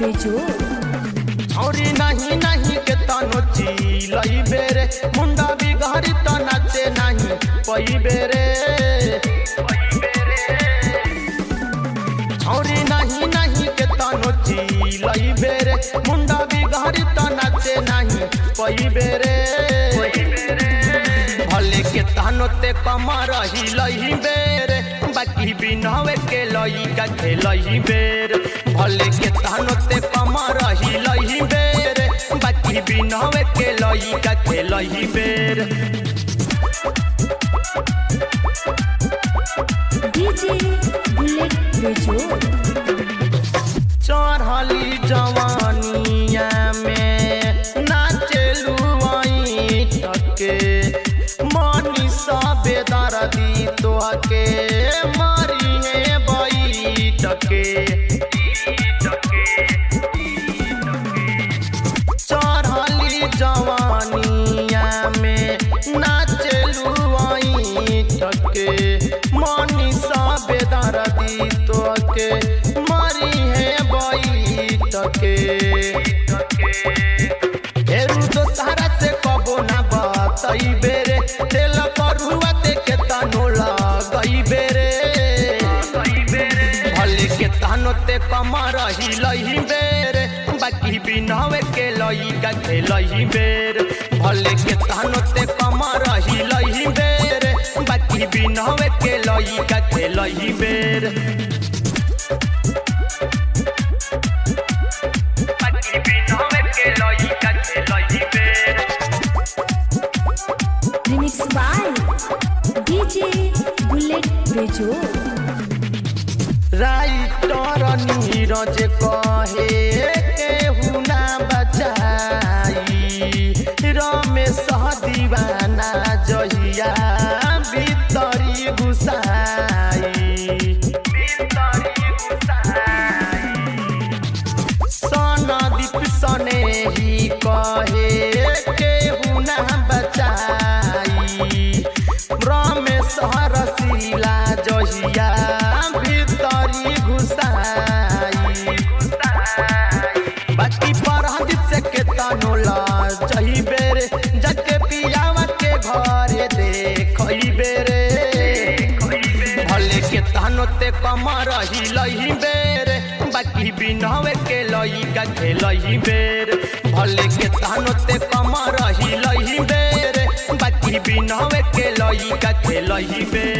बेजोड़। छौरी नहीं नहीं के तनो चिलई बेरे मुंडा बिगड़ी तो नाचे नहीं पई बेरे। छौरी नहीं नहीं के तनो चिलई बेरे मुंडा बिगड़ी तो नाचे नहीं पई बेरे। भले के तनो ते कमर हिलई बेरे बाकी बिनवे के लई का खेलई बेर। भले के तनो ते कमर हिलई बेर बाकी बिनवे के लई का खेलई बेर। डीजे बुलेट बेजोड़। चढ़ली जवानिया में नाचलू ठके मनी सबे दर्दी तोहके मारी है बैठके। चढ़ली जवानिया में नाचलू ठके मनी सबे दर्दी तोहके मारी है बैठके। हेरू तो सारा से कबो ना बताई बेरे तेल करुआ देखे तानो लगई बेरे। भले के तानो ते कमर हिलई बेरे बाकी बिनवे के लई का खेलई बेर। भले के तानो ते कमर हिलई बेरे बाकी बिनवे के लई का खेलई बेर। रिमिक्स बाय डीजे बुलेट बेजोड़। राइटर नीरज कहे केहू ना बचाई रमेश दीवाना जहिया भीतरी घुसाई। सनदीप सने ही कहे केहू ना बचाई रमेश रसीला जहिया भीतरी घुसाई। बाकी परहदीप से के तनो लजही बेरे जके पियावा के घरे देखई बेरे। भले के तनो ते कमर हिलई बेरे बाकी बिनवे के लई का खेलई बेर। भले के तनो ते कमर हिलई बेरे बाकी बिनवे के लई का खेलई बेर।